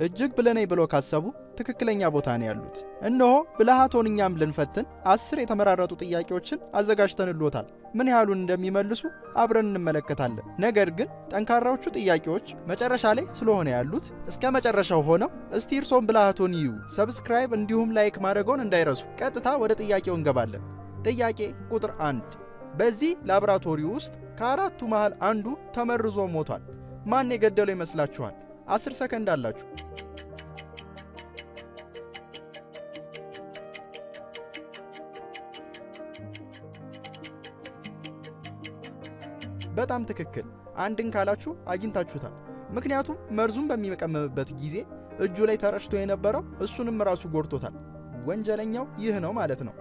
እጅግ ብለነኝ ብሎ ካሰቡ ትክክለኛ ቦታ ነው ያሉት። እነሆ ብልሃቶን እኛም ልንፈትን 10 የተመራረጡ ጥያቄዎችን አዘጋጅተንልዎታል። ምን ያህሉን እንደሚመልሱ አብረን እንመለከታለን። ነገር ግን ጠንካራዎቹ ጥያቄዎች መጨረሻ ላይ ስለሆነ ያሉት እስከ መጨረሻው ሆነው እስቲ እርሶም ብልሃቶን ይዩ። ሰብስክራይብ እንዲሁም ላይክ ማድረጎን እንዳይረሱ። ቀጥታ ወደ ጥያቄው እንገባለን። ጥያቄ ቁጥር 1 በዚህ ላቦራቶሪ ውስጥ ከአራቱ መሃል አንዱ ተመርዞ ሞቷል። ማን የገደለው ይመስላችኋል? 10 ሰከንድ አላችሁ። በጣም ትክክል። አንድን ካላችሁ አግኝታችሁታል። ምክንያቱም መርዙን በሚቀመምበት ጊዜ እጁ ላይ ተረጭቶ የነበረው እሱንም ራሱ ጎድቶታል። ወንጀለኛው ይህ ነው ማለት ነው።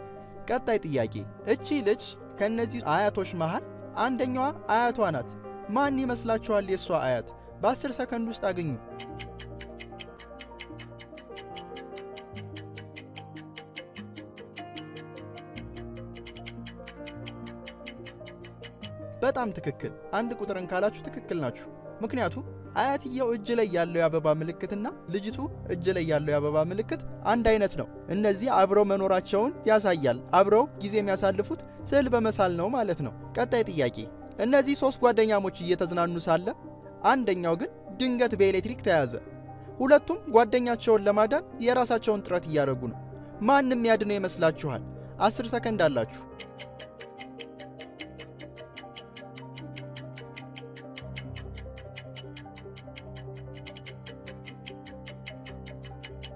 ቀጣይ ጥያቄ፣ እቺ ልጅ ከነዚህ አያቶች መሃል አንደኛዋ አያቷ ናት። ማን ይመስላችኋል የሷ አያት? በ10 ሰከንድ ውስጥ አገኙ። በጣም ትክክል። አንድ ቁጥርን ካላችሁ ትክክል ናችሁ። ምክንያቱም አያትየው እጅ ላይ ያለው የአበባ ምልክትና ልጅቱ እጅ ላይ ያለው የአበባ ምልክት አንድ አይነት ነው። እነዚህ አብረው መኖራቸውን ያሳያል። አብረው ጊዜ የሚያሳልፉት ስዕል በመሳል ነው ማለት ነው። ቀጣይ ጥያቄ፣ እነዚህ 3 ጓደኛሞች እየተዝናኑ ሳለ አንደኛው ግን ድንገት በኤሌክትሪክ ተያዘ። ሁለቱም ጓደኛቸውን ለማዳን የራሳቸውን ጥረት እያደረጉ ነው። ማንም ያድነው ይመስላችኋል? 10 ሰከንድ አላችሁ።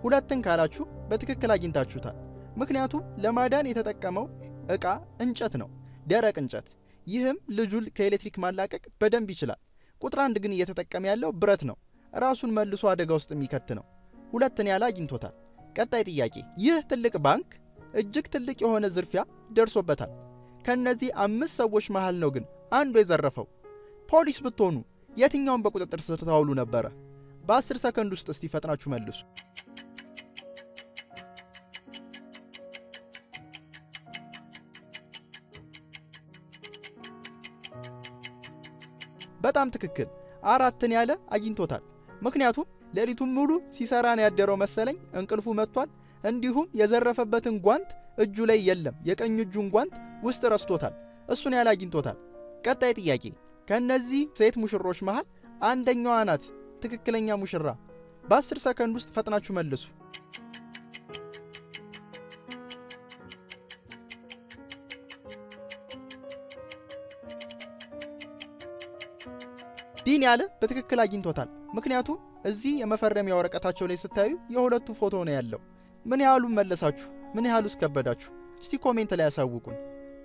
ሁለትን ካላችሁ በትክክል አግኝታችሁታል። ምክንያቱም ለማዳን የተጠቀመው ዕቃ እንጨት ነው፣ ደረቅ እንጨት። ይህም ልጁን ከኤሌክትሪክ ማላቀቅ በደንብ ይችላል። ቁጥር 1 ግን እየተጠቀመ ያለው ብረት ነው፣ ራሱን መልሶ አደጋ ውስጥ የሚከት ነው። ሁለትን ያለ አግኝቶታል። ቀጣይ ጥያቄ፣ ይህ ትልቅ ባንክ እጅግ ትልቅ የሆነ ዝርፊያ ደርሶበታል። ከነዚህ 5 ሰዎች መሃል ነው ግን አንዱ የዘረፈው። ፖሊስ ብትሆኑ የትኛውን በቁጥጥር ስር ታውሉ ነበረ? በ10 ሰከንድ ውስጥ እስቲ ፈጥናችሁ መልሱ። በጣም ትክክል። 4ን ያለ አግኝቶታል። ምክንያቱም ሌሊቱን ሙሉ ሲሰራን ያደረው መሰለኝ እንቅልፉ መጥቷል። እንዲሁም የዘረፈበትን ጓንት እጁ ላይ የለም፣ የቀኝ እጁን ጓንት ውስጥ ረስቶታል። እሱን ያለ አግኝቶታል። ቀጣይ ጥያቄ፣ ከነዚህ ሴት ሙሽሮች መሃል አንደኛዋ ናት ትክክለኛ ሙሽራ። በ10 ሰከንድ ውስጥ ፈጥናችሁ መልሱ። ቢን ያለ በትክክል አግኝቶታል። ምክንያቱም እዚህ የመፈረሚያ ወረቀታቸው ላይ ስታዩ የሁለቱ ፎቶ ነው ያለው። ምን ያህሉን መለሳችሁ? ምን ያህሉስ ከበዳችሁ? እስቲ ኮሜንት ላይ ያሳውቁን።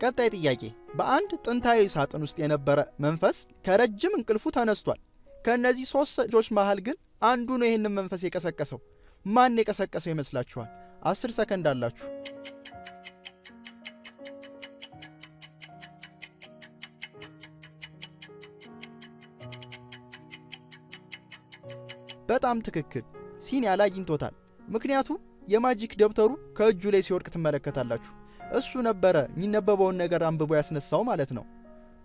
ቀጣይ ጥያቄ፣ በአንድ ጥንታዊ ሳጥን ውስጥ የነበረ መንፈስ ከረጅም እንቅልፉ ተነስቷል። ከእነዚህ 3 ልጆች መሃል ግን አንዱ ነው ይህንን መንፈስ የቀሰቀሰው። ማን የቀሰቀሰው ይመስላችኋል? 10 ሰከንድ አላችሁ። በጣም ትክክል። ሲን ያለ አግኝቶታል። ምክንያቱም የማጂክ ደብተሩ ከእጁ ላይ ሲወድቅ ትመለከታላችሁ። እሱ ነበረ የሚነበበውን ነገር አንብቦ ያስነሳው ማለት ነው።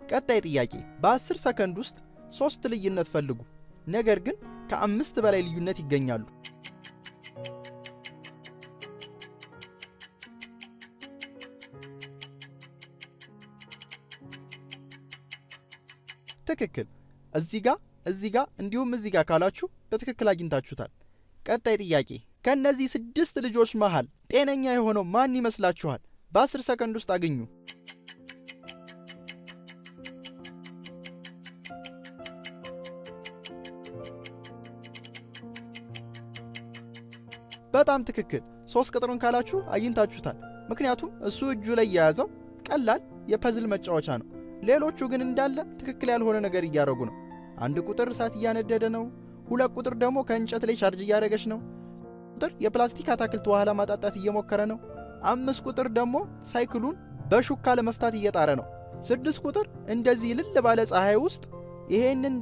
ቀጣይ ጥያቄ፣ በ10 ሰከንድ ውስጥ 3 ልዩነት ፈልጉ። ነገር ግን ከ5 በላይ ልዩነት ይገኛሉ። ትክክል። እዚህ ጋር እንዲሁም እዚህ ጋር ካላችሁ በትክክል አግኝታችሁታል። ቀጣይ ጥያቄ፣ ከነዚህ 6 ልጆች መሃል ጤነኛ የሆነው ማን ይመስላችኋል? በ10 ሰከንድ ውስጥ አገኙ። በጣም ትክክል። 3 ቁጥርን ካላችሁ አግኝታችሁታል። ምክንያቱም እሱ እጁ ላይ የያዘው ቀላል የፐዝል መጫወቻ ነው። ሌሎቹ ግን እንዳለ ትክክል ያልሆነ ነገር እያደረጉ ነው። 1 ቁጥር እሳት እያነደደ ነው። 2 ቁጥር ደግሞ ከእንጨት ላይ ቻርጅ እያደረገች ነው። ቁጥር የፕላስቲክ አታክልት ውሃ ለማጣጣት እየሞከረ ነው። 5 ቁጥር ደግሞ ሳይክሉን በሹካ ለመፍታት እየጣረ ነው። 6 ቁጥር እንደዚህ ልል ባለ ፀሐይ ውስጥ ይሄንን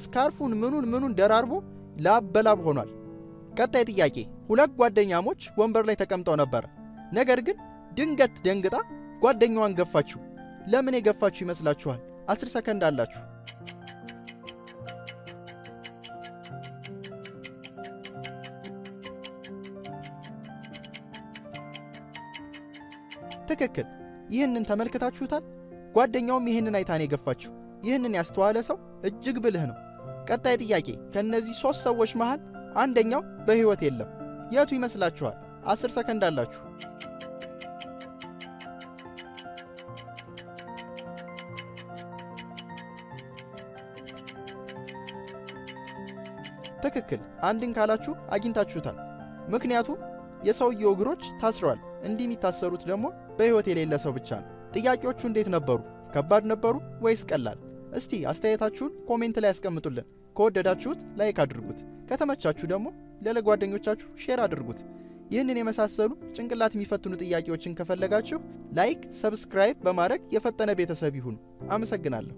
ስካርፉን ምኑን ደራርቦ ላብ በላብ ሆኗል። ቀጣይ ጥያቄ፣ 2 ጓደኛሞች ወንበር ላይ ተቀምጠው ነበር። ነገር ግን ድንገት ደንግጣ ጓደኛዋን ገፋችሁ። ለምን የገፋችሁ ይመስላችኋል? 10 ሰከንድ አላችሁ። ትክክል። ይህንን ተመልክታችሁታል? ጓደኛውም ይህንን አይታን የገፋችው። ይህንን ያስተዋለ ሰው እጅግ ብልህ ነው። ቀጣይ ጥያቄ፣ ከነዚህ 3 ሰዎች መሃል አንደኛው በሕይወት የለም። የቱ ይመስላችኋል? 10 ሰከንድ አላችሁ። ትክክል። አንድን ካላችሁ አግኝታችሁታል። ምክንያቱም የሰውየው እግሮች ታስረዋል። እንዲህ የሚታሰሩት ደግሞ በሕይወት የሌለ ሰው ብቻ ነው። ጥያቄዎቹ እንዴት ነበሩ? ከባድ ነበሩ ወይስ ቀላል? እስቲ አስተያየታችሁን ኮሜንት ላይ ያስቀምጡልን። ከወደዳችሁት ላይክ አድርጉት። ከተመቻችሁ ደግሞ ለጓደኞቻችሁ ሼር አድርጉት። ይህንን የመሳሰሉ ጭንቅላት የሚፈትኑ ጥያቄዎችን ከፈለጋችሁ ላይክ፣ ሰብስክራይብ በማድረግ የፈጠነ ቤተሰብ ይሁኑ። አመሰግናለሁ።